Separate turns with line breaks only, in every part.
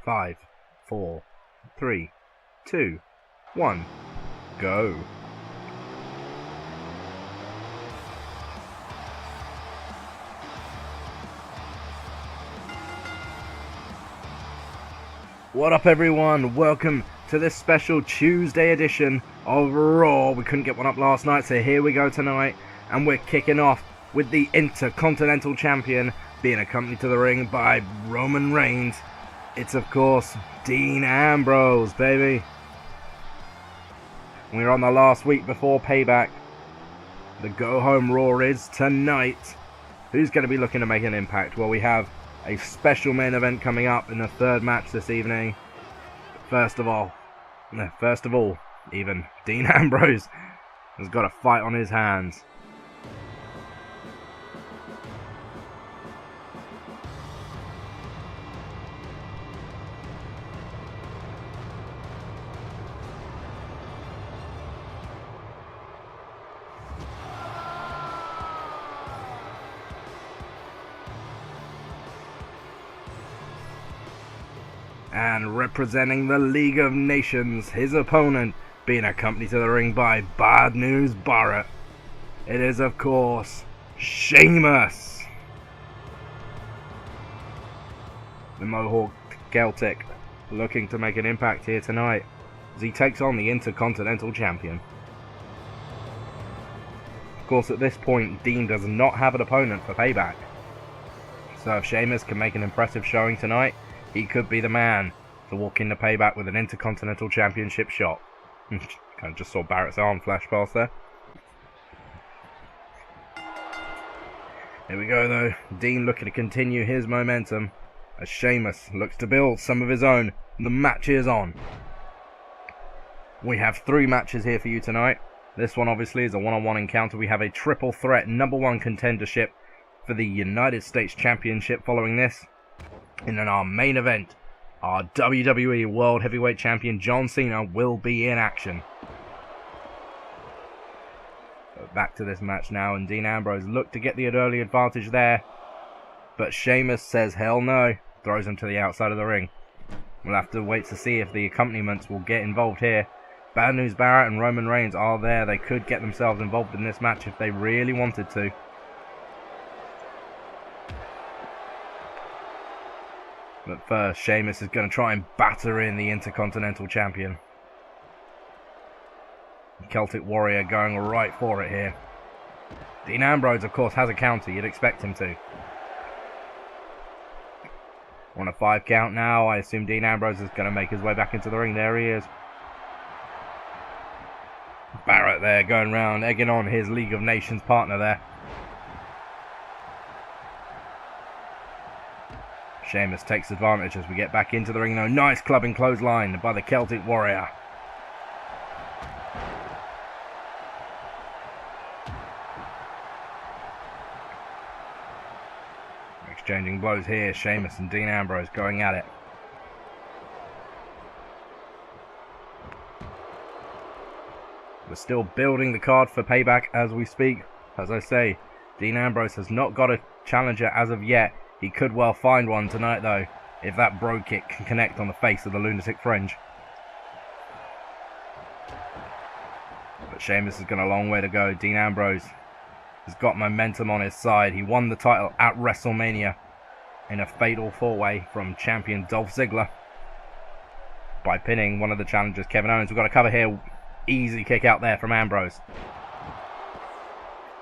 5, 4, 3, 2, 1, go. What up everyone, welcome to this special Tuesday edition of Raw. We couldn't get one up last night, so here we go tonight, and we're kicking off with the Intercontinental Champion being accompanied to the ring by Roman Reigns. It's of course Dean Ambrose, baby. We're on the last week before Payback. The go home Raw is tonight. Who's going to be looking to make an impact? Well, we have a special main event coming up in the third match this evening. First of all, even Dean Ambrose has got a fight on his hands. And representing the League of Nations, his opponent being accompanied to the ring by Bad News Barrett. It is, of course, Sheamus. The Mohawk Celtic looking to make an impact here tonight as he takes on the Intercontinental Champion. Of course, at this point, Dean does not have an opponent for Payback. So if Sheamus can make an impressive showing tonight, he could be the man to walk into Payback with an Intercontinental Championship shot. Kind of just saw Barrett's arm flash past there. Here we go though. Dean looking to continue his momentum as Sheamus looks to build some of his own. The match is on. We have 3 matches here for you tonight. This one obviously is a one-on-one encounter. We have a triple threat #1 contendership for the United States Championship following this. And in our main event, our WWE World Heavyweight Champion John Cena will be in action. But back to this match now, and Dean Ambrose looked to get the early advantage there. But Sheamus says hell no, throws him to the outside of the ring. We'll have to wait to see if the accompaniments will get involved here. Bad News Barrett and Roman Reigns are there. They could get themselves involved in this match if they really wanted to. But first, Sheamus is going to try and batter in the Intercontinental Champion. Celtic Warrior going right for it here. Dean Ambrose, of course, has a counter. You'd expect him to. On a 5 count now, I assume Dean Ambrose is going to make his way back into the ring. There he is. Barrett there going round, egging on his League of Nations partner there. Sheamus takes advantage as we get back into the ring though. Nice clubbing clothesline by the Celtic Warrior. Exchanging blows here. Sheamus and Dean Ambrose going at it. We're still building the card for Payback as we speak. As I say, Dean Ambrose has not got a challenger as of yet. He could well find one tonight though, if that bro kick can connect on the face of the lunatic fringe. But Sheamus has got a long way to go. Dean Ambrose has got momentum on his side. He won the title at WrestleMania in a fatal 4-way from champion Dolph Ziggler by pinning one of the challengers, Kevin Owens. We've got a cover here. Easy kick out there from Ambrose.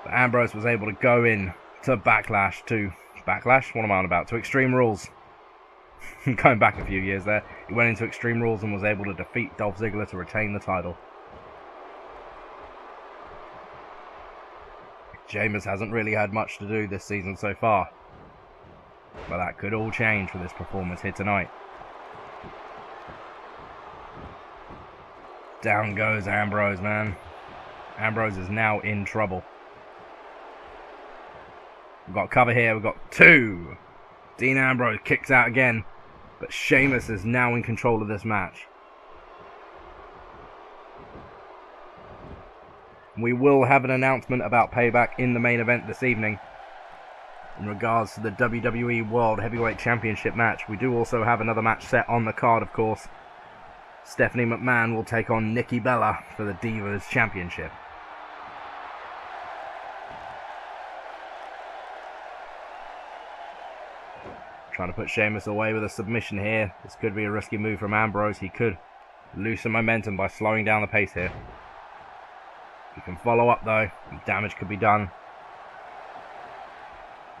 But Ambrose was able to go in to Backlash to... Backlash? What am I on about? To Extreme Rules. Going back a few years there. He went into Extreme Rules and was able to defeat Dolph Ziggler to retain the title. Sheamus hasn't really had much to do this season so far. But that could all change with his performance here tonight. Down goes Ambrose, man. Ambrose is now in trouble. We've got cover here, we've got 2. Dean Ambrose kicks out again, but Sheamus is now in control of this match. We will have an announcement about Payback in the main event this evening. in regards to the WWE World Heavyweight Championship match. We do also have another match set on the card, of course. Stephanie McMahon will take on Nikki Bella for the Divas Championship. Trying to put Sheamus away with a submission here. This could be a risky move from Ambrose. He could lose some momentum by slowing down the pace here. He can follow up though. Damage could be done.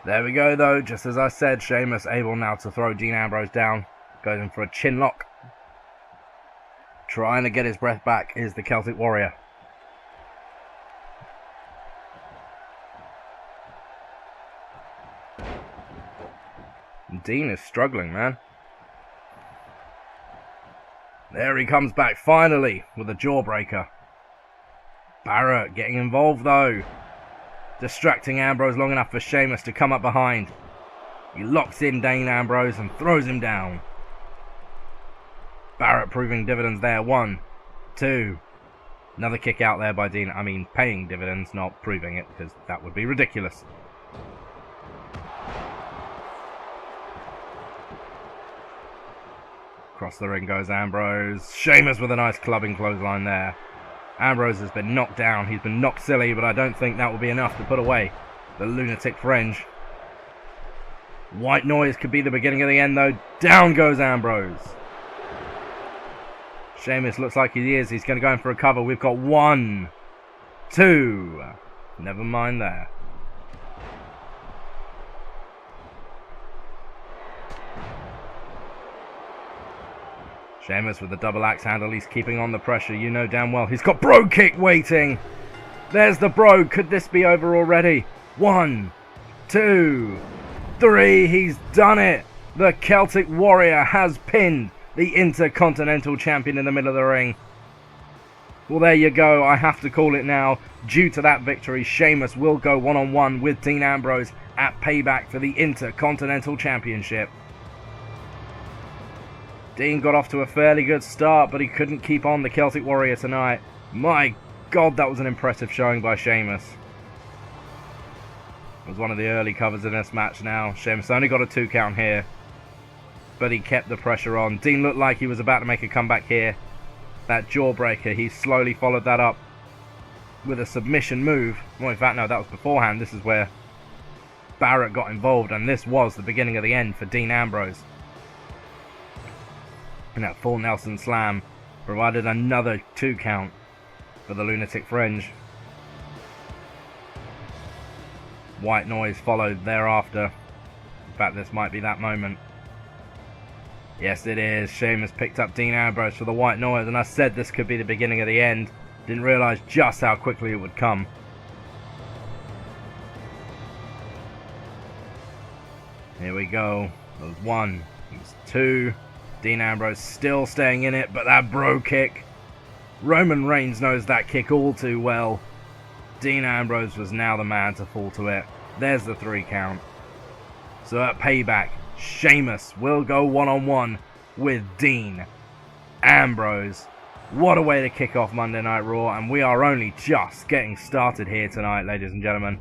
There we go though. Just as I said, Sheamus able now to throw Dean Ambrose down. Goes in for a chin lock. Trying to get his breath back is the Celtic Warrior. Dean is struggling, man. There he comes back finally with a jawbreaker. Barrett getting involved though. Distracting Ambrose long enough for Sheamus to come up behind. He locks in Dean Ambrose and throws him down. Barrett proving dividends there. 1, 2. Another kick out there by Dean. I mean, paying dividends, not proving it, because that would be ridiculous. Across the ring goes Ambrose. Sheamus with a nice clubbing clothesline there. Ambrose has been knocked down. He's been knocked silly, but I don't think that will be enough to put away the lunatic fringe. White noise could be the beginning of the end, though. Down goes Ambrose. Sheamus looks like he is. He's going to go in for a cover. We've got 1, 2. Never mind there. Sheamus with the double axe handle. He's keeping on the pressure. You know damn well he's got bro kick waiting. There's the bro. Could this be over already? 1, 2, 3. He's done it. The Celtic Warrior has pinned the Intercontinental Champion in the middle of the ring. Well, there you go. I have to call it now. Due to that victory, Sheamus will go one-on-one with Dean Ambrose at Payback for the Intercontinental Championship. Dean got off to a fairly good start, but he couldn't keep on the Celtic Warrior tonight. My God, that was an impressive showing by Sheamus. It was one of the early covers in this match now. Sheamus only got a 2 count here, but he kept the pressure on. Dean looked like he was about to make a comeback here. That jawbreaker, he slowly followed that up with a submission move. Well, in fact, no, that was beforehand. This is where Barrett got involved, and this was the beginning of the end for Dean Ambrose. And that full Nelson slam provided another 2 count for the lunatic fringe. White noise followed thereafter. In fact, this might be that moment. Yes, it is. Sheamus picked up Dean Ambrose for the white noise, and I said this could be the beginning of the end. Didn't realise just how quickly it would come. Here we go. There was 1. There was 2. Dean Ambrose still staying in it, but that bro kick. Roman Reigns knows that kick all too well. Dean Ambrose was now the man to fall to it. There's the 3 count. So at Payback, Sheamus will go one-on-one with Dean Ambrose. What a way to kick off Monday Night Raw, and we are only just getting started here tonight, ladies and gentlemen.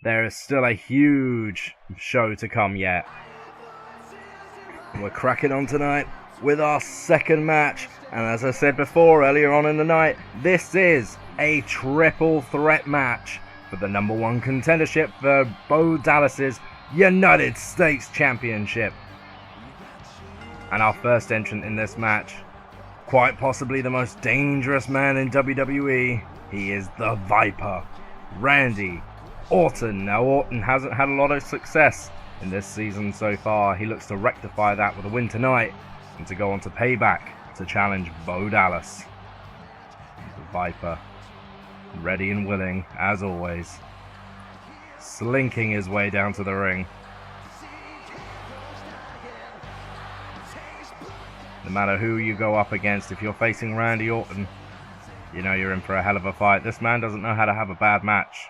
There is still a huge show to come yet. We're cracking on tonight with our second match, and as I said before earlier on in the night, this is a triple threat match for the #1 contendership for Bo Dallas's United States Championship. And our first entrant in this match, quite possibly the most dangerous man in WWE, he is the Viper, Randy Orton. Now Orton hasn't had a lot of success in this season so far. He looks to rectify that with a win tonight and to go on to Payback to challenge Bo Dallas. The Viper, ready and willing as always, slinking his way down to the ring. No matter who you go up against, if you're facing Randy Orton, you know you're in for a hell of a fight. This man doesn't know how to have a bad match.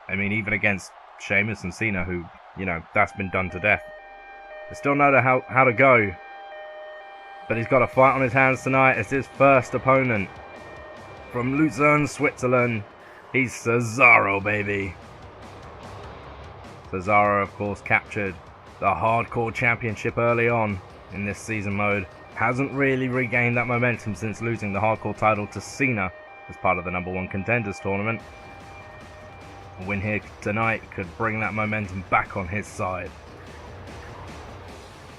I mean, even against Sheamus and Cena, who, you know, that's been done to death. They still know how to go. But he's got a fight on his hands tonight. It's his first opponent. From Luzern, Switzerland, he's Cesaro, baby. Cesaro, of course, captured the Hardcore Championship early on in this season mode. Hasn't really regained that momentum since losing the Hardcore title to Cena as part of the #1 Contenders tournament. A win here tonight could bring that momentum back on his side.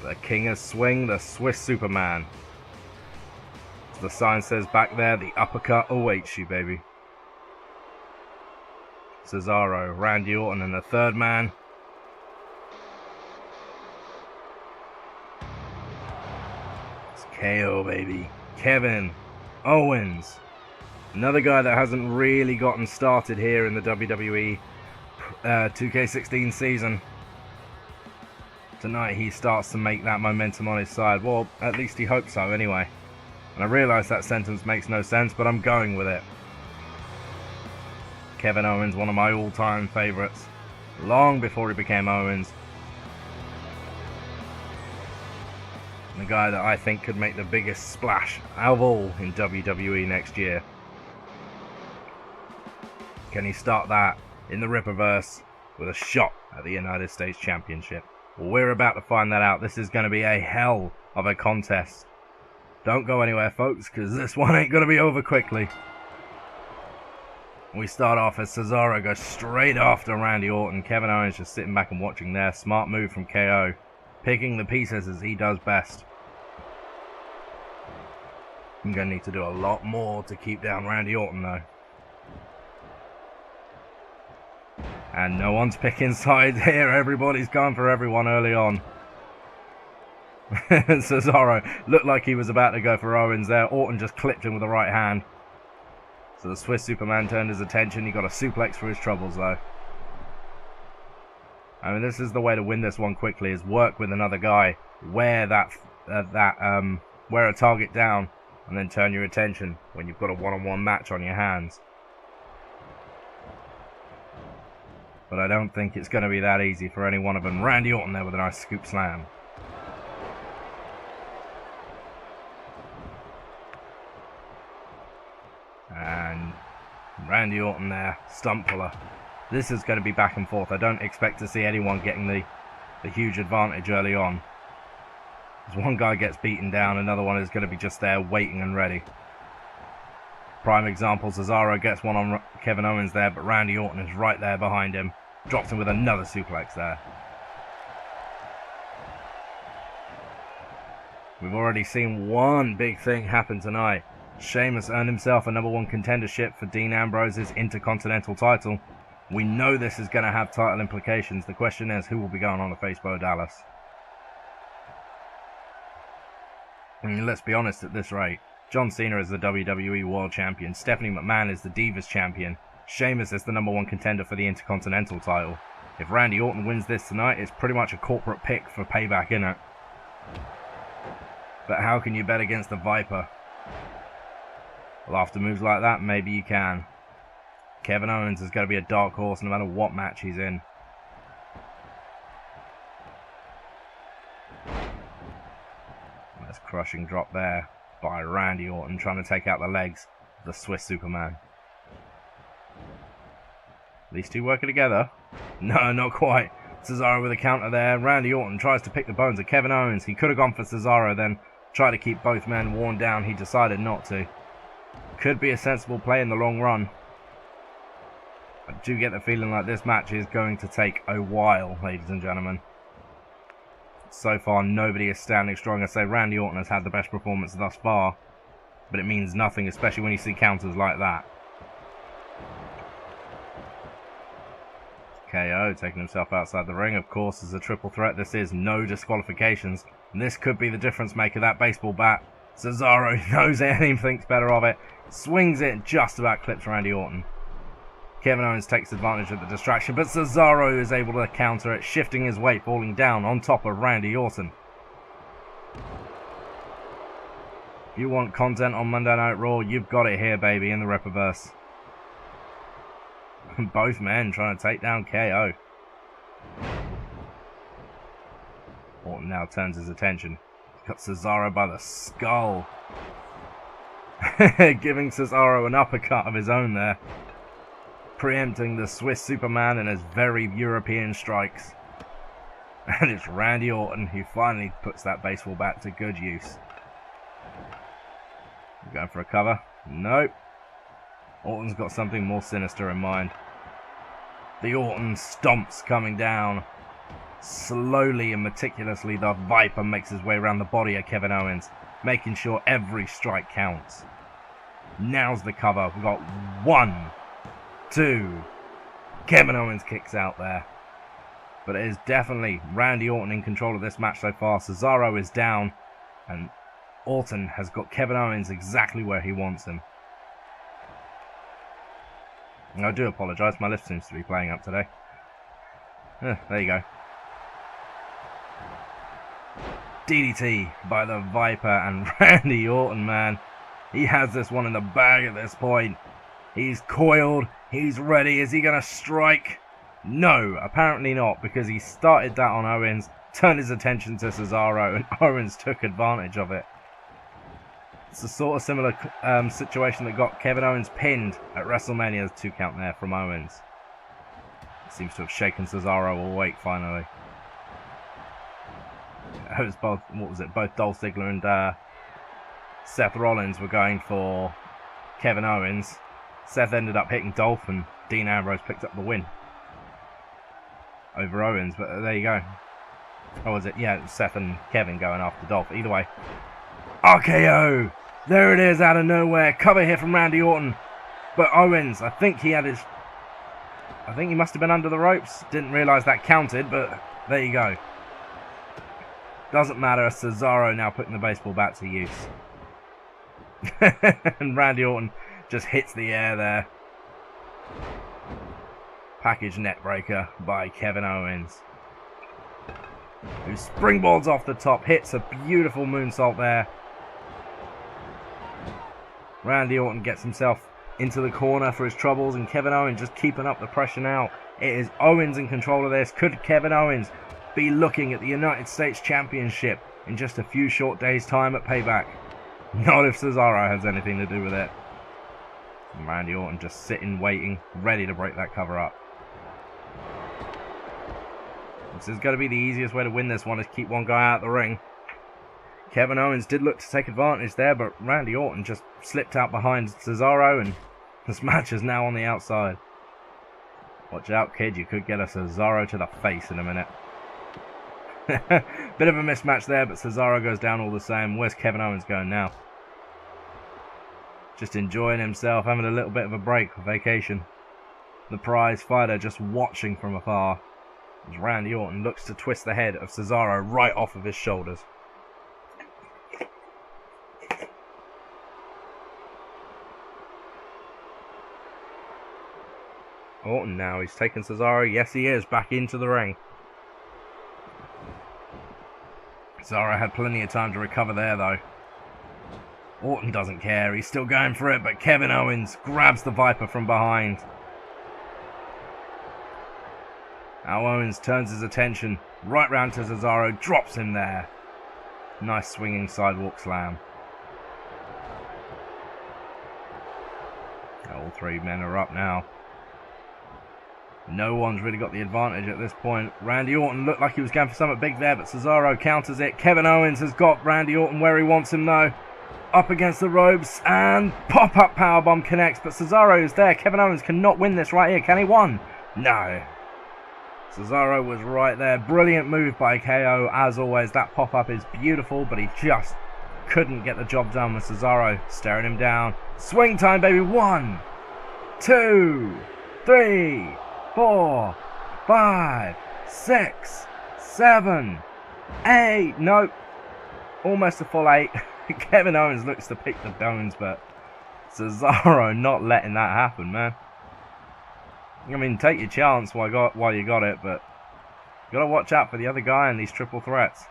The King of Swing, the Swiss Superman. As the sign says back there, the uppercut awaits you, baby. Cesaro, Randy Orton, and the third man. It's KO, baby. Kevin Owens. Another guy that hasn't really gotten started here in the WWE 2K16 season. Tonight he starts to make that momentum on his side. Well, at least he hopes so anyway. And I realise that sentence makes no sense, but I'm going with it. Kevin Owens, one of my all-time favourites. Long before he became Owens. The guy that I think could make the biggest splash out of all in WWE next year. Can he start that in the Ripperverse with a shot at the United States Championship? Well, we're about to find that out. This is going to be a hell of a contest. Don't go anywhere, folks, because this one ain't going to be over quickly. We start off as Cesaro goes straight after Randy Orton. Kevin Owens just sitting back and watching there. Smart move from KO. Picking the pieces as he does best. I'm going to need to do a lot more to keep down Randy Orton, though. And no one's picking sides here. Everybody's going for everyone early on. Cesaro looked like he was about to go for Owens there. Orton just clipped him with the right hand. So the Swiss Superman turned his attention. He got a suplex for his troubles, though. I mean, this is the way to win this one quickly, is work with another guy. Wear wear a target down, and then turn your attention when you've got a one-on-one match on your hands. But I don't think it's going to be that easy for any one of them. Randy Orton there with a nice scoop slam. And Randy Orton there, stump puller. This is going to be back and forth. I don't expect to see anyone getting the huge advantage early on. As one guy gets beaten down, another one is going to be just there waiting and ready. Prime example, Cesaro gets one on Kevin Owens there, but Randy Orton is right there behind him. Drops him with another suplex there. We've already seen one big thing happen tonight. Sheamus earned himself a #1 contendership for Dean Ambrose's Intercontinental title. We know this is going to have title implications. The question is, who will be going on to face Bo Dallas? And let's be honest, at this rate, John Cena is the WWE World Champion. Stephanie McMahon is the Divas Champion. Sheamus is the #1 contender for the Intercontinental title. If Randy Orton wins this tonight, it's pretty much a corporate pick for Payback, innit? But how can you bet against the Viper? Well, after moves like that, maybe you can. Kevin Owens is going to be a dark horse no matter what match he's in. Nice crushing drop there by Randy Orton, trying to take out the legs of the Swiss Superman. These two working together? No, not quite. Cesaro with a counter there. Randy Orton tries to pick the bones of Kevin Owens. He could have gone for Cesaro, then tried to keep both men worn down. He decided not to. Could be a sensible play in the long run. I do get the feeling like this match is going to take a while, ladies and gentlemen. So far, nobody is standing strong. I say Randy Orton has had the best performance thus far, but it means nothing, especially when you see counters like that. KO taking himself outside the ring. Of course, as a triple threat, this is no disqualifications. And this could be the difference maker, that baseball bat. Cesaro knows it and he thinks better of it. Swings it and just about clips Randy Orton. Kevin Owens takes advantage of the distraction, but Cesaro is able to counter it, shifting his weight, falling down on top of Randy Orton. If you want content on Monday Night Raw, you've got it here, baby, in the Ripperverse. Both men trying to take down KO. Orton now turns his attention. He's got Cesaro by the skull. Giving Cesaro an uppercut of his own there. preempting the Swiss Superman and his very European strikes. And it's Randy Orton who finally puts that baseball bat to good use. Going for a cover? Nope. Orton's got something more sinister in mind. The Orton stomps coming down. Slowly and meticulously, the Viper makes his way around the body of Kevin Owens, making sure every strike counts. Now's the cover. We've got 1, 2. Kevin Owens kicks out there. But it is definitely Randy Orton in control of this match so far. Cesaro is down, and Orton has got Kevin Owens exactly where he wants him. And I do apologise, my lift seems to be playing up today. There you go. DDT by the Viper, and Randy Orton, man. He has this one in the bag at this point. He's coiled. He's ready. Is he going to strike? No, apparently not, because he started that on Owens, turned his attention to Cesaro, and Owens took advantage of it. It's a sort of similar situation that got Kevin Owens pinned at WrestleMania's 2 count there from Owens. Seems to have shaken Cesaro awake finally. It was both, both Dolph Ziggler and Seth Rollins were going for Kevin Owens. Seth ended up hitting Dolph, and Dean Ambrose picked up the win over Owens, but there you go. Or was it? Yeah, Seth and Kevin going after Dolph. Either way. RKO! There it is out of nowhere. Cover here from Randy Orton. But Owens, I think he must have been under the ropes. Didn't realise that counted, but there you go. Doesn't matter. Cesaro now putting the baseball bat to use. And Randy Orton just hits the air there. Package net breaker by Kevin Owens, who springboards off the top, hits a beautiful moonsault there. Randy Orton gets himself into the corner for his troubles, and Kevin Owens just keeping up the pressure now. It is Owens in control of this. Could Kevin Owens be looking at the United States Championship in just a few short days' time at Payback? Not if Cesaro has anything to do with it. And Randy Orton just sitting, waiting, ready to break that cover up. This is going to be the easiest way to win this one, is keep one guy out of the ring. Kevin Owens did look to take advantage there, but Randy Orton just slipped out behind Cesaro, and this match is now on the outside. Watch out, kid, you could get a Cesaro to the face in a minute. Bit of a mismatch there, but Cesaro goes down all the same. Where's Kevin Owens going now? Just enjoying himself, having a little bit of a break, a vacation. The prize fighter just watching from afar as Randy Orton looks to twist the head of Cesaro right off of his shoulders. Orton now, he's taking Cesaro, yes he is, back into the ring. Cesaro had plenty of time to recover there though. Orton doesn't care, he's still going for it, but Kevin Owens grabs the Viper from behind. Now Owens turns his attention right round to Cesaro, drops him there. Nice swinging sidewalk slam. All three men are up now. No one's really got the advantage at this point. Randy Orton looked like he was going for something big there, but Cesaro counters it. Kevin Owens has got Randy Orton where he wants him though. Up against the ropes, and pop-up powerbomb connects, but Cesaro is there. Kevin Owens cannot win this right here, can he? One? No. Cesaro was right there. Brilliant move by KO. As always, that pop-up is beautiful, but he just couldn't get the job done with Cesaro staring him down. Swing time, baby. 1, 2, 3, 4, 5, 6, 7, 8. Nope. Almost a full 8. Kevin Owens looks to pick the bones, but Cesaro not letting that happen, man. I mean, take your chance while you got it, but you gotta watch out for the other guy and these triple threats.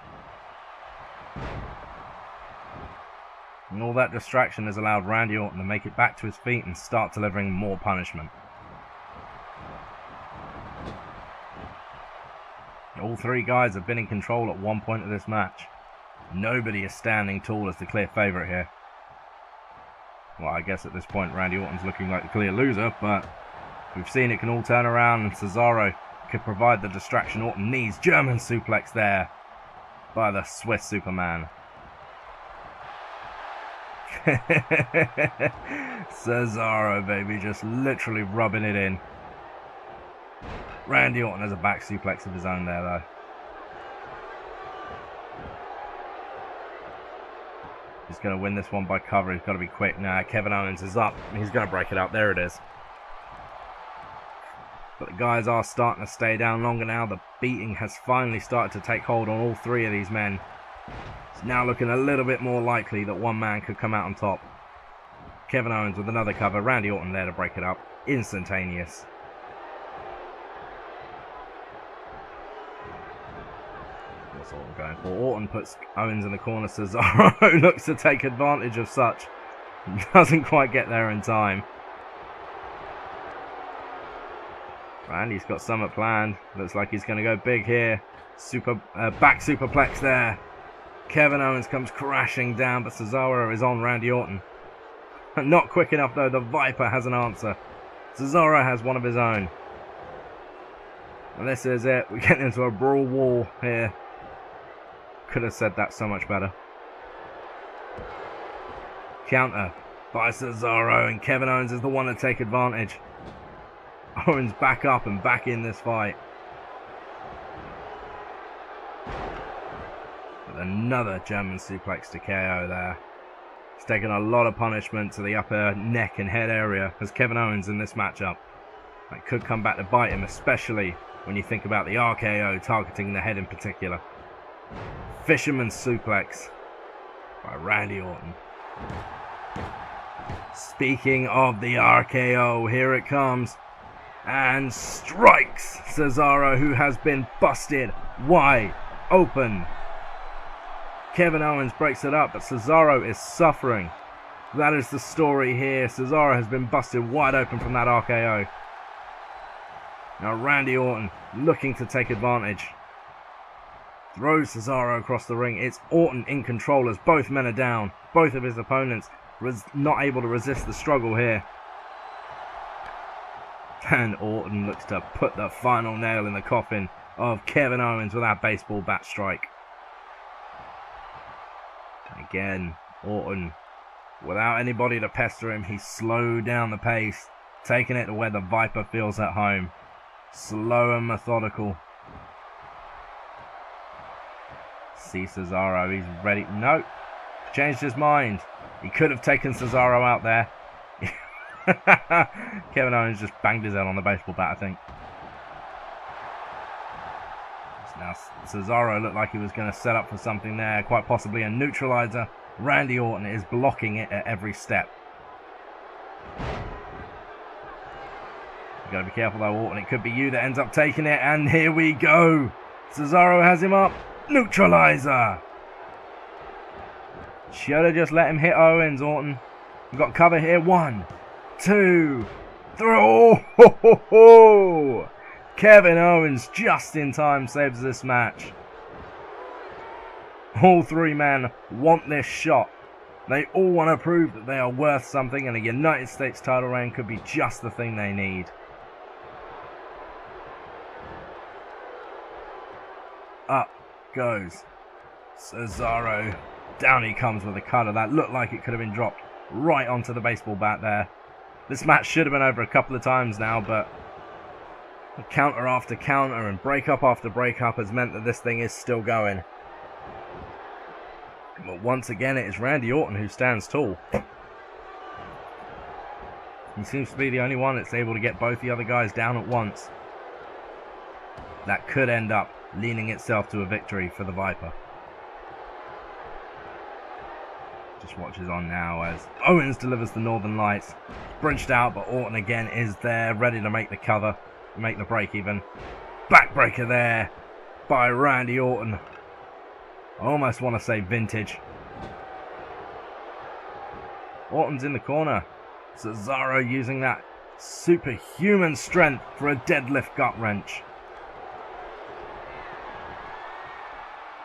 And all that distraction has allowed Randy Orton to make it back to his feet and start delivering more punishment. All three guys have been in control at one point of this match. Nobody is standing tall as the clear favourite here. Well, I guess at this point Randy Orton's looking like the clear loser, but We've seen it can all turn around, and Cesaro could provide the distraction. Orton needs German suplex there by the Swiss Superman. Cesaro, baby, just literally rubbing it in. Randy Orton has a back suplex of his own there, though. He's going to win this one by cover. He's got to be quick now. Kevin Owens is up. He's going to break it up. There it is. But the guys are starting to stay down longer now. The beating has finally started to take hold on all three of these men. It's now looking a little bit more likely that one man could come out on top. Kevin Owens with another cover. Randy Orton there to break it up. Instantaneous. What's Orton going for? Orton puts Owens in the corner. Cesaro looks to take advantage of such. Doesn't quite get there in time. Randy's got something planned. Looks like he's going to go big here. Back superplex there. Kevin Owens comes crashing down, but Cesaro is on Randy Orton. Not quick enough though. The Viper has an answer. Cesaro has one of his own. And this is it. We're getting into a brawl wall here. Could have said that so much better. Counter by Cesaro, and Kevin Owens is the one to take advantage. Owens back up and back in this fight. With another German suplex to KO there. He's taken a lot of punishment to the upper neck and head area as Kevin Owens in this matchup. That could come back to bite him, especially when you think about the RKO targeting the head in particular. Fisherman's suplex by Randy Orton. Speaking of the RKO, here it comes. And strikes Cesaro, who has been busted wide open. Kevin Owens breaks it up, but Cesaro is suffering. That is the story here. Cesaro has been busted wide open from that RKO. Now Randy Orton looking to take advantage. Throws Cesaro across the ring. It's Orton in control as both men are down. Both of his opponents not able to resist the struggle here. And Orton looks to put the final nail in the coffin of Kevin Owens with that baseball bat strike. Again, Orton, without anybody to pester him, he slowed down the pace, taking it to where the Viper feels at home. Slow and methodical. See Cesaro, he's ready. No, changed his mind. He could have taken Cesaro out there. Kevin Owens just banged his head on the baseball bat, I think. Now Cesaro looked like he was going to set up for something there, quite possibly a neutralizer. Randy Orton is blocking it at every step. You've got to be careful though, Orton. It could be you that ends up taking it, and here we go. Cesaro has him up. Neutralizer. Should have just let him hit Owens, Orton. We've got cover here. 1, 2, 3. Oh, ho, ho, ho. Kevin Owens just in time saves this match. All three men want this shot. They all want to prove that they are worth something, and a United States title reign could be just the thing they need. Up goes Cesaro. Down he comes with a cutter. That looked like it could have been dropped right onto the baseball bat there. This match should have been over a couple of times now, but counter after counter and breakup after breakup has meant that this thing is still going. But once again, it is Randy Orton who stands tall. He seems to be the only one that's able to get both the other guys down at once. That could end up leaning itself to a victory for the Viper. Just watches on now as Owens delivers the Northern Lights. Bridged out, but Orton again is there, ready to make the cover, make the break even. Backbreaker there by Randy Orton. I almost want to say vintage. Orton's in the corner. Cesaro using that superhuman strength for a deadlift gut wrench.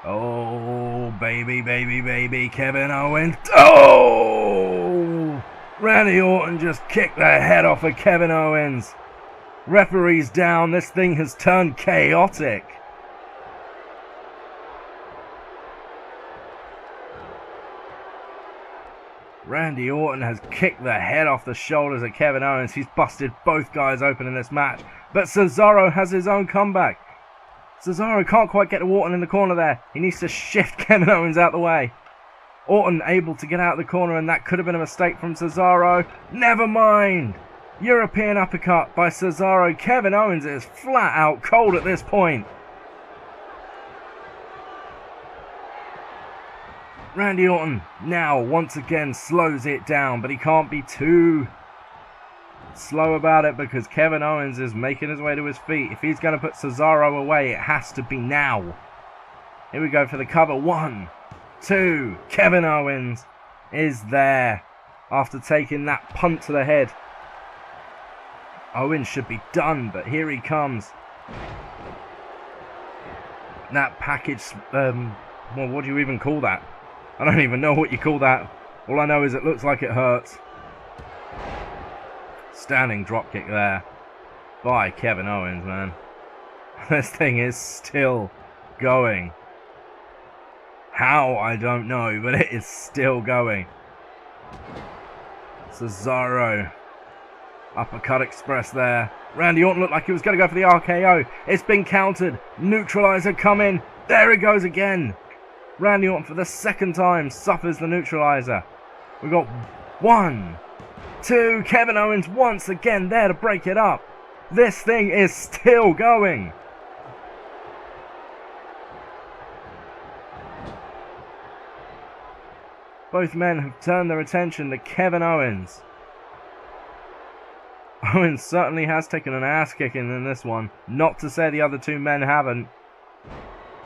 Oh, baby, baby, baby, Kevin Owens. Oh! Randy Orton just kicked the head off of Kevin Owens. Referee's down. This thing has turned chaotic. Randy Orton has kicked the head off the shoulders of Kevin Owens. He's busted both guys open in this match. But Cesaro has his own comeback. Cesaro can't quite get to Orton in the corner there. He needs to shift Kevin Owens out the way. Orton able to get out of the corner, and that could have been a mistake from Cesaro. Never mind. European uppercut by Cesaro. Kevin Owens is flat out cold at this point. Randy Orton now once again slows it down, but he can't be too slow about it because Kevin Owens is making his way to his feet. If he's going to put Cesaro away, it has to be now. Here we go for the cover. 1, 2. Kevin Owens is there after taking that punt to the head. Owens should be done, but here he comes. That package, well, what do you even call that? I don't even know what you call that. All I know is it looks like it hurts. Standing dropkick there by Kevin Owens, man. This thing is still going. How, I don't know, but it is still going. Cesaro. Uppercut express there. Randy Orton looked like he was going to go for the RKO. It's been countered. Neutralizer coming. There it goes again. Randy Orton for the second time suffers the neutralizer. We've got 1, 2. Kevin Owens once again there to break it up. This thing is still going. Both men have turned their attention to Kevin Owens. Owens certainly has taken an ass kicking in this one. Not to say the other two men haven't.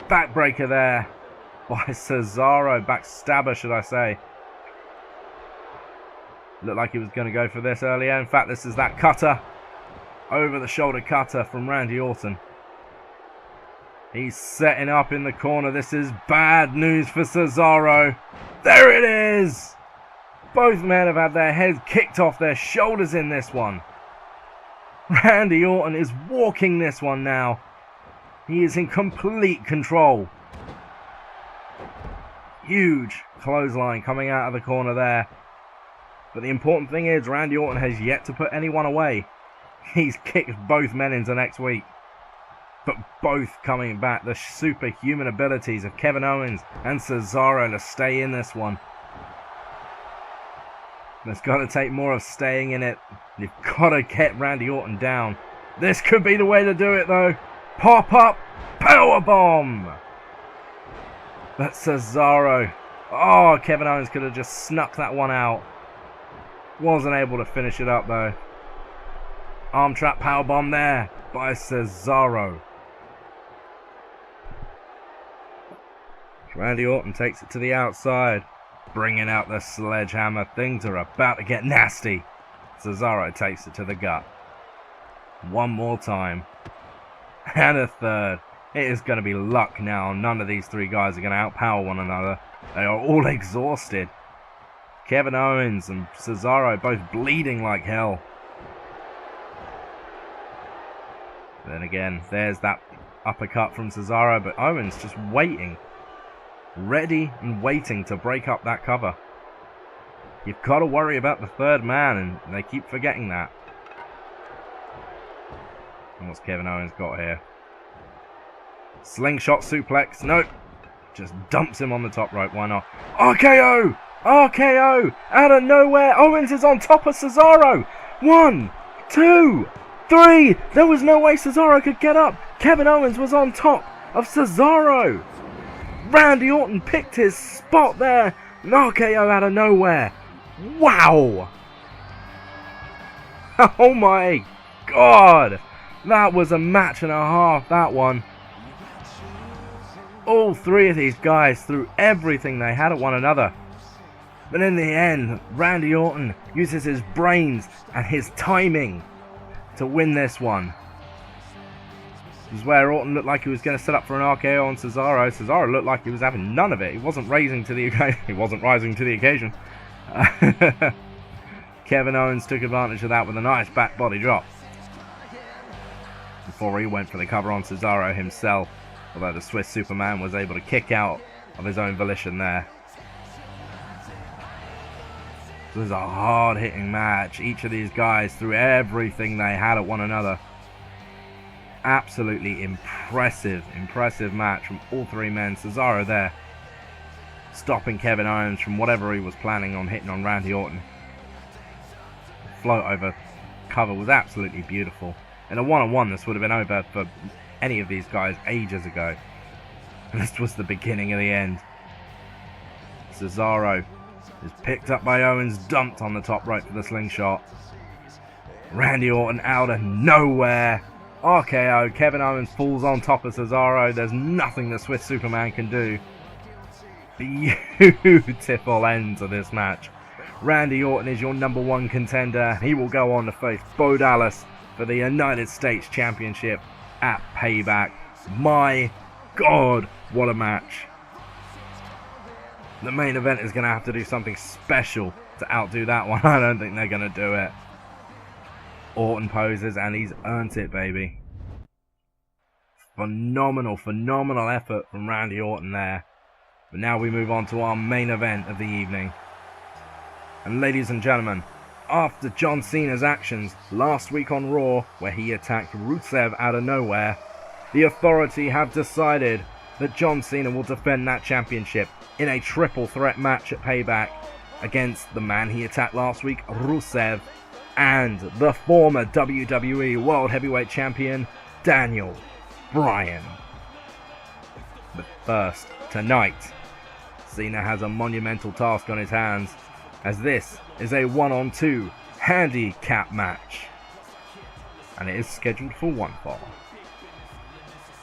Backbreaker there by Cesaro. Backstabber, should I say. Looked like he was going to go for this earlier. In fact, this is that cutter. Over the shoulder cutter from Randy Orton. He's setting up in the corner. This is bad news for Cesaro. There it is! Both men have had their heads kicked off their shoulders in this one. Randy Orton is walking this one now. He is in complete control. Huge clothesline coming out of the corner there. But the important thing is Randy Orton has yet to put anyone away. He's kicked both men into next week. But both coming back. The superhuman abilities of Kevin Owens and Cesaro to stay in this one. There's got to take more of staying in it. You've got to get Randy Orton down. This could be the way to do it though. Pop up powerbomb. But Cesaro. Oh, Kevin Owens could have just snuck that one out. Wasn't able to finish it up though. Arm trap powerbomb there by Cesaro. Randy Orton takes it to the outside. Bringing out the sledgehammer. Things are about to get nasty. Cesaro takes it to the gut. One more time. And a third. It is going to be luck now. None of these three guys are going to outpower one another. They are all exhausted. Kevin Owens and Cesaro both bleeding like hell. Then again, there's that uppercut from Cesaro, but Owens just waiting. Ready and waiting to break up that cover. You've got to worry about the third man, and they keep forgetting that. And what's Kevin Owens got here? Slingshot suplex. Nope. Just dumps him on the top rope. Why not? RKO! RKO! Out of nowhere, Owens is on top of Cesaro. 1, 2, 3. There was no way Cesaro could get up. Kevin Owens was on top of Cesaro. Randy Orton picked his spot there. An RKO out of nowhere. Wow. Oh my God. That was a match and a half, that one. All three of these guys threw everything they had at one another. But in the end, Randy Orton uses his brains and his timing to win this one. This is where Orton looked like he was going to set up for an RKO on Cesaro. Cesaro looked like he was having none of it. He wasn't rising to the occasion. He wasn't rising to the occasion. Kevin Owens took advantage of that with a nice back body drop. before he went for the cover on Cesaro himself, although the Swiss Superman was able to kick out of his own volition there. This was a hard-hitting match. Each of these guys threw everything they had at one another. Absolutely impressive match from all three men. Cesaro there, stopping Kevin Owens from whatever he was planning on hitting on Randy Orton. The float over cover was absolutely beautiful. In a one-on-one, this would have been over for any of these guys ages ago. And this was the beginning of the end. Cesaro is picked up by Owens, dumped on the top rope for the slingshot. Randy Orton out of nowhere. RKO. Kevin Owens falls on top of Cesaro. There's nothing the Swiss Superman can do. Beautiful end to this match. Randy Orton is your #1 contender. He will go on to face Bo Dallas for the United States Championship at Payback. My God, what a match. The main event is going to have to do something special to outdo that one. I don't think they're going to do it. Orton poses and he's earned it, baby. Phenomenal effort from Randy Orton there. But now we move on to our main event of the evening. And ladies and gentlemen, after John Cena's actions last week on Raw, where he attacked Rusev out of nowhere, the Authority have decided that John Cena will defend that championship in a triple threat match at Payback against the man he attacked last week, Rusev, and the former WWE World Heavyweight Champion, Daniel Bryan. But first, tonight, Cena has a monumental task on his hands, as this is a 1-on-2 handicap match, and it is scheduled for 1 fall.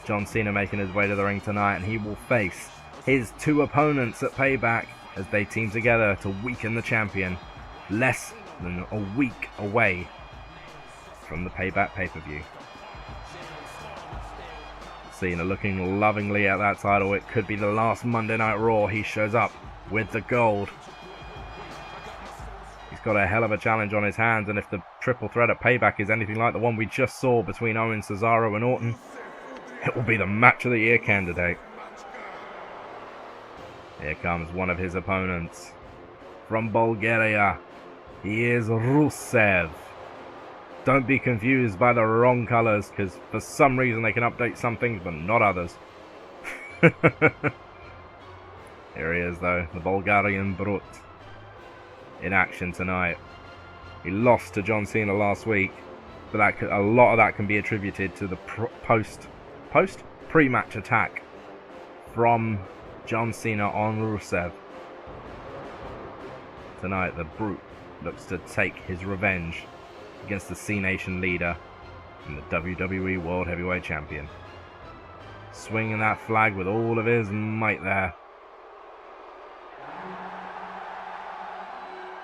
John Cena making his way to the ring tonight, and he will face his 2 opponents at Payback as they team together to weaken the champion, less than a week away from the Payback pay-per-view. Cena looking lovingly at that title. It could be the last Monday Night Raw he shows up with the gold. He's got a hell of a challenge on his hands, and if the triple threat at Payback is anything like the one we just saw between Owens, Cesaro and Orton, it will be the match of the year candidate. Here comes one of his opponents. From Bulgaria, he is Rusev. Don't be confused by the wrong colours, because for some reason they can update some things but not others. Here he is though, the Bulgarian Brute, in action tonight. He lost to John Cena last week, but a lot of that can be attributed to the pre-match attack from John Cena on Rusev. Tonight the Brute looks to take his revenge against the C-Nation leader and the WWE World Heavyweight Champion. Swinging that flag with all of his might there.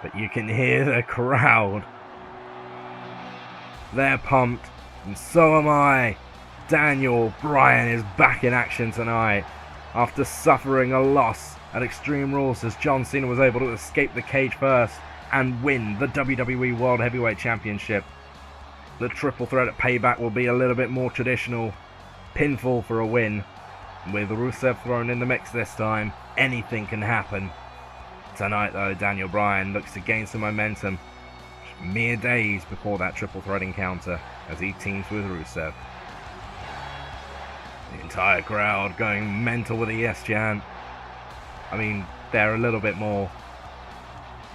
But you can hear the crowd. They're pumped, and so am I. Daniel Bryan is back in action tonight. After suffering a loss at Extreme Rules, as John Cena was able to escape the cage first and win the WWE World Heavyweight Championship. The triple threat at Payback will be a little bit more traditional. Pinfall for a win. With Rusev thrown in the mix this time, anything can happen. Tonight though, Daniel Bryan looks to gain some momentum. Mere days before that triple threat encounter as he teams with Rusev. The entire crowd going mental with the yes chant. I mean, they're a little bit more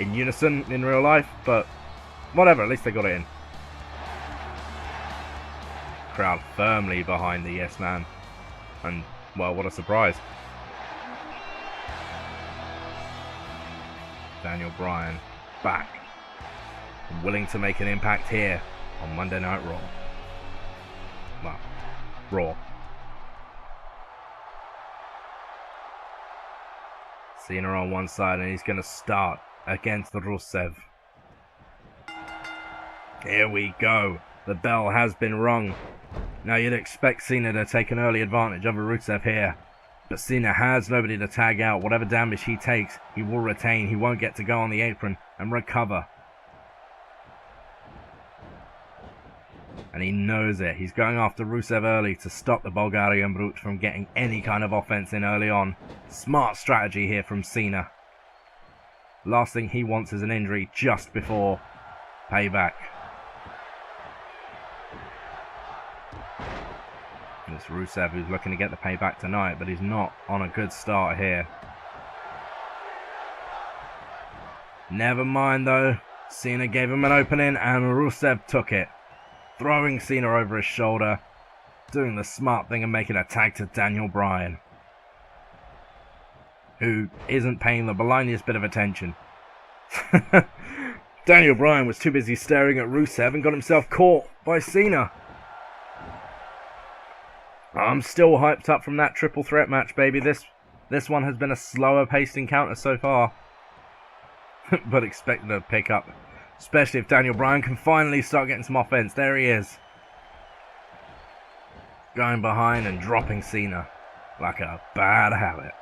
in unison in real life, but whatever, at least they got it in. Crowd firmly behind the yes man, and well, what a surprise. Daniel Bryan back, willing to make an impact here on Monday Night Raw. Well, Raw. Cena on one side, and he's going to start against Rusev. Here we go. The bell has been rung. Now you'd expect Cena to take an early advantage over Rusev here. But Cena has nobody to tag out. Whatever damage he takes, he will retain. He won't get to go on the apron and recover. and he knows it. He's going after Rusev early to stop the Bulgarian Brute from getting any kind of offense in early on. Smart strategy here from Cena. Last thing he wants is an injury just before Payback. And it's Rusev who's looking to get the Payback tonight, but he's not on a good start here. Never mind though, Cena gave him an opening and Rusev took it. Throwing Cena over his shoulder, doing the smart thing and making a tag to Daniel Bryan, who isn't paying the blindest bit of attention. Daniel Bryan was too busy staring at Rusev and got himself caught by Cena. I'm still hyped up from that triple threat match, baby. This one has been a slower paced encounter so far. But expect to pick up, especially if Daniel Bryan can finally start getting some offense. There he is. Going behind and dropping Cena like a bad habit.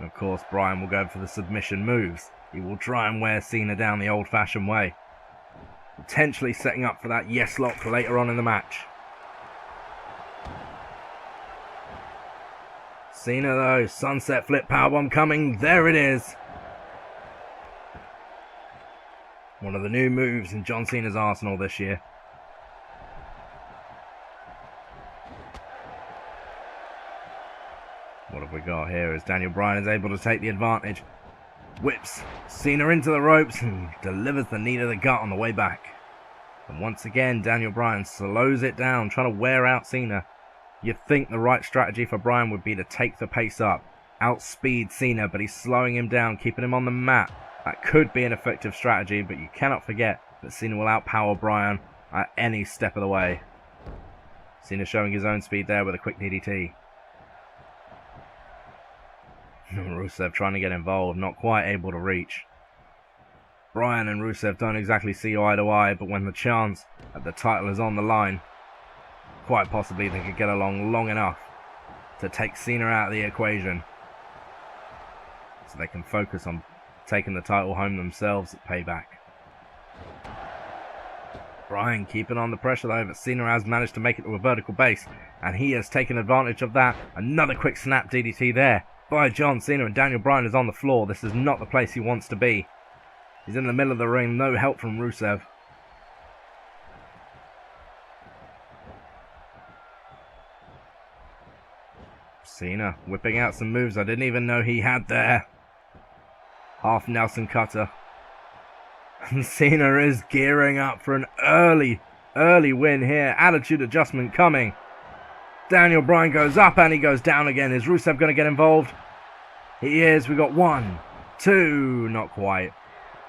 Of course, Bryan will go for the submission moves. He will try and wear Cena down the old-fashioned way, potentially setting up for that yes lock later on in the match. Cena though, sunset flip powerbomb coming. There it is. One of the new moves in John Cena's arsenal this year. What have we got here as Daniel Bryan is able to take the advantage. Whips Cena into the ropes and delivers the knee to the gut on the way back. And once again, Daniel Bryan slows it down, trying to wear out Cena. You'd think the right strategy for Bryan would be to take the pace up, outspeed Cena, but he's slowing him down, keeping him on the mat. That could be an effective strategy, but you cannot forget that Cena will outpower Bryan at any step of the way. Cena showing his own speed there with a quick DDT. Rusev trying to get involved, not quite able to reach. Bryan and Rusev don't exactly see eye to eye, but when the chance that the title is on the line, quite possibly they could get along long enough to take Cena out of the equation, so they can focus on taking the title home themselves at Payback. Bryan keeping on the pressure though, but Cena has managed to make it to a vertical base, and he has taken advantage of that. Another quick snap DDT there by John Cena, and Daniel Bryan is on the floor. This is not the place he wants to be. He's in the middle of the ring, no help from Rusev. Cena whipping out some moves I didn't even know he had there. Half Nelson cutter. And Cena is gearing up for an early win here. Attitude adjustment coming. Daniel Bryan goes up and he goes down again. Is Rusev going to get involved? He is. We got 1, 2. Not quite.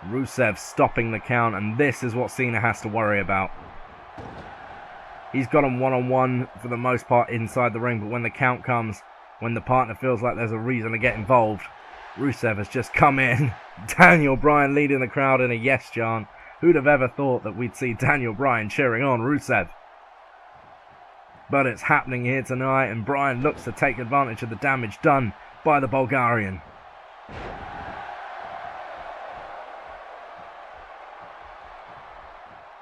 Rusev stopping the count, and this is what Cena has to worry about. He's got him one-on-one for the most part inside the ring, but when the count comes, when the partner feels like there's a reason to get involved, Rusev has just come in. Daniel Bryan leading the crowd in a yes chant. Who'd have ever thought that we'd see Daniel Bryan cheering on Rusev? But it's happening here tonight, and Bryan looks to take advantage of the damage done by the Bulgarian.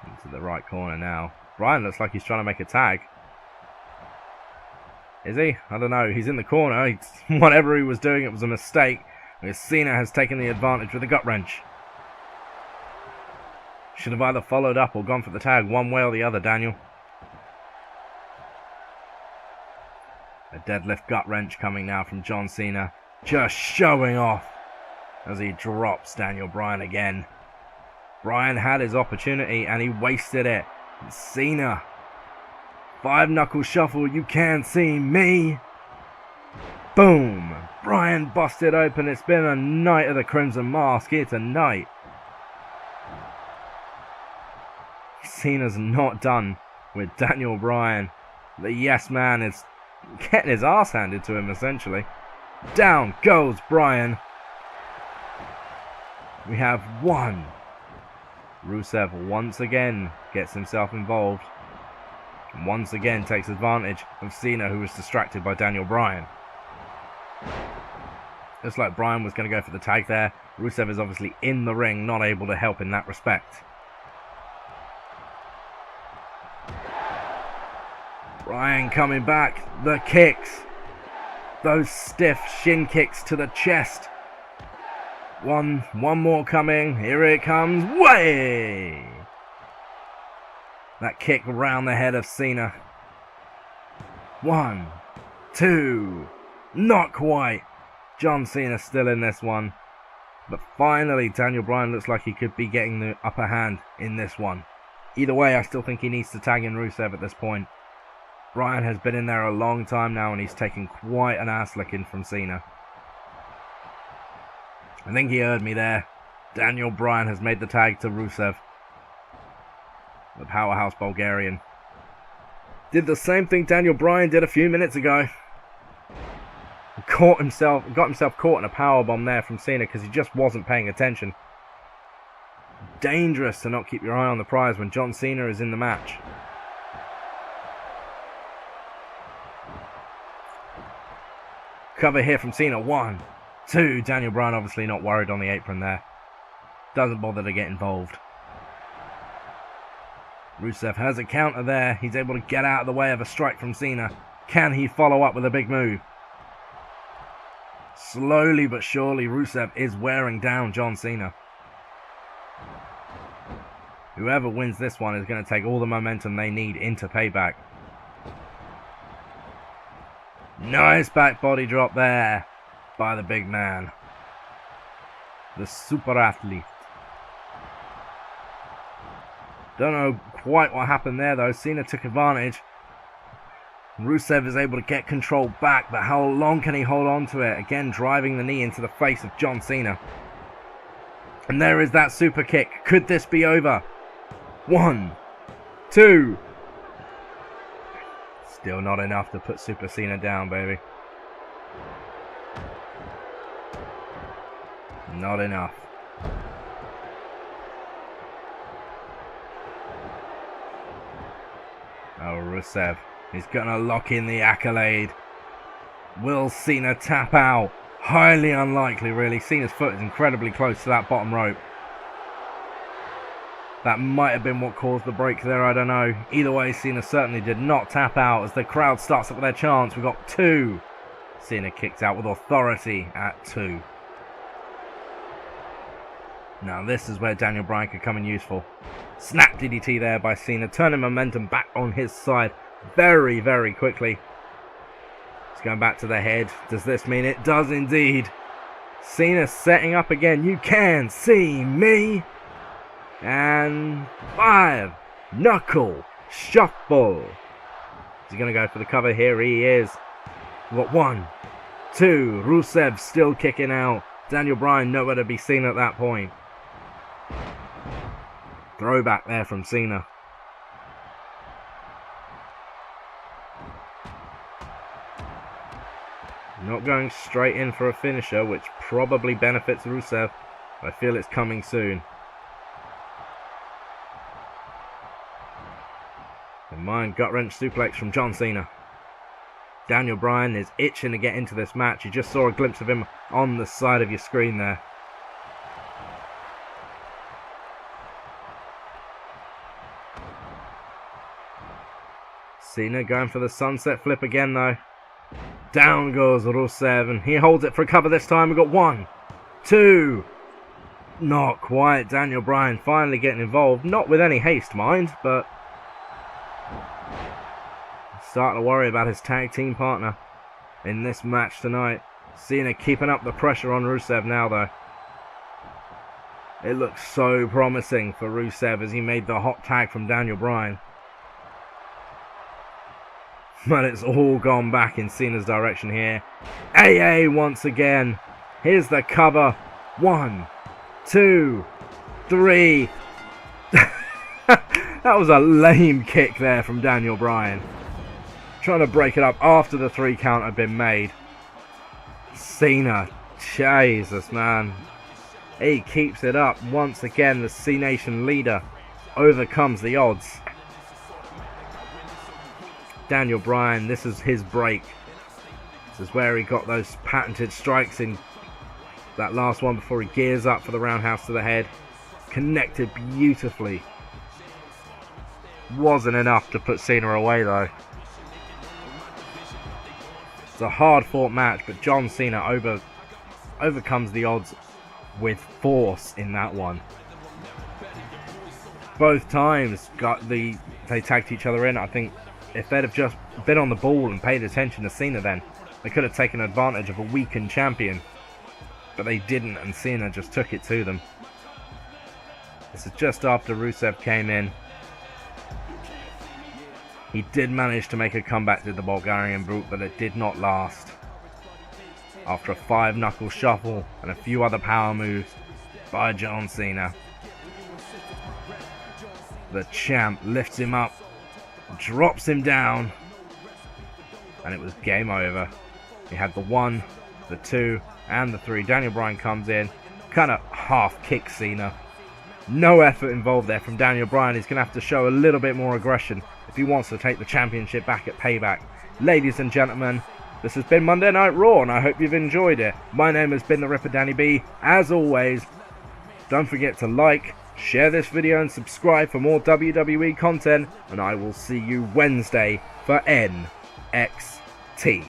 Into the right corner now. Bryan looks like he's trying to make a tag. Is he? I don't know. He's in the corner. Whatever he was doing, it was a mistake. Because Cena has taken the advantage with a gut wrench. Should have either followed up or gone for the tag, one way or the other, Daniel. A deadlift gut wrench coming now from John Cena. Just showing off as he drops Daniel Bryan again. Bryan had his opportunity and he wasted it. Cena. 5-knuckle shuffle, you can't see me. Boom. Bryan busted open. It's been a night of the Crimson Mask here tonight. Cena's not done with Daniel Bryan. The yes man is getting his ass handed to him essentially. Down goes Bryan. We have 1. Rusev once again gets himself involved. And once again takes advantage of Cena, who was distracted by Daniel Bryan. Looks like Bryan was going to go for the tag there. Rusev is obviously in the ring, not able to help in that respect. Bryan coming back. The kicks. Those stiff shin kicks to the chest. One more coming. Here it comes. Way! That kick around the head of Cena. 1, 2. Not quite. John Cena still in this one. But finally, Daniel Bryan looks like he could be getting the upper hand in this one. Either way, I still think he needs to tag in Rusev at this point. Bryan has been in there a long time now, and he's taken quite an ass licking from Cena. I think he heard me there. Daniel Bryan has made the tag to Rusev, the powerhouse Bulgarian. Did the same thing Daniel Bryan did a few minutes ago. Got himself caught in a powerbomb there from Cena because he just wasn't paying attention. Dangerous to not keep your eye on the prize when John Cena is in the match. Cover here from Cena. 1, 2. Daniel Bryan obviously not worried on the apron there. Doesn't bother to get involved. Rusev has a counter there. He's able to get out of the way of a strike from Cena. Can he follow up with a big move? Slowly but surely, Rusev is wearing down John Cena. Whoever wins this one is going to take all the momentum they need into Payback. Nice back body drop there by the big man. The super athlete. Don't know quite what happened there though. Cena took advantage. Rusev is able to get control back, but how long can he hold on to it? Again, driving the knee into the face of John Cena. And there is that super kick. Could this be over? 1, 2. Still not enough to put Super Cena down, baby. Not enough. Oh, Rusev. He's going to lock in the accolade. Will Cena tap out? Highly unlikely, really. Cena's foot is incredibly close to that bottom rope. That might have been what caused the break there, I don't know. Either way, Cena certainly did not tap out as the crowd starts up with their chants. We've got 2. Cena kicked out with authority at 2. Now this is where Daniel Bryan could come in useful. Snap DDT there by Cena, turning momentum back on his side very, very quickly. He's going back to the head. Does this mean it? Does indeed. Cena setting up again. You can see me. And 5. Knuckle shuffle. Is he going to go for the cover here? He is. We've got 1, 2. Rusev still kicking out. Daniel Bryan nowhere to be seen at that point. Throwback there from Cena. Not going straight in for a finisher, which probably benefits Rusev. I feel it's coming soon. The mind gut-wrench suplex from John Cena. Daniel Bryan is itching to get into this match. You just saw a glimpse of him on the side of your screen there. Cena going for the sunset flip again though. Down goes Rusev and he holds it for a cover this time. We've got 1, 2. Not quite. Daniel Bryan finally getting involved. Not with any haste, mind, but starting to worry about his tag team partner in this match tonight. Cena keeping up the pressure on Rusev now though. It looks so promising for Rusev as he made the hot tag from Daniel Bryan. But it's all gone back in Cena's direction here. AA once again. Here's the cover. 1, 2, 3. That was a lame kick there from Daniel Bryan. Trying to break it up after the 3 count had been made. Cena. Jesus, man. He keeps it up. Once again, the C-Nation leader overcomes the odds. Daniel Bryan, this is his break. This is where he got those patented strikes in that last one before he gears up for the roundhouse to the head. Connected beautifully. Wasn't enough to put Cena away though. It's a hard-fought match, but John Cena overcomes the odds with force in that one. Both times they tagged each other in. I think if they'd have just been on the ball and paid attention to Cena, then they could have taken advantage of a weakened champion. But they didn't, and Cena just took it to them. This is just after Rusev came in. He did manage to make a comeback to the Bulgarian Brute, but it did not last. After a 5-knuckle shuffle and a few other power moves by John Cena, the champ lifts him up, drops him down, and it was game over. He had the 1, the 2, and the 3. Daniel Bryan comes in, kind of half kicks Cena. No effort involved there from Daniel Bryan. He's going to have to show a little bit more aggression if he wants to take the championship back at Payback. Ladies and gentlemen, this has been Monday Night Raw, and I hope you've enjoyed it. My name has been the Ripper Danny B. As always, don't forget to like, share this video, and subscribe for more WWE content, and I will see you Wednesday for NXT.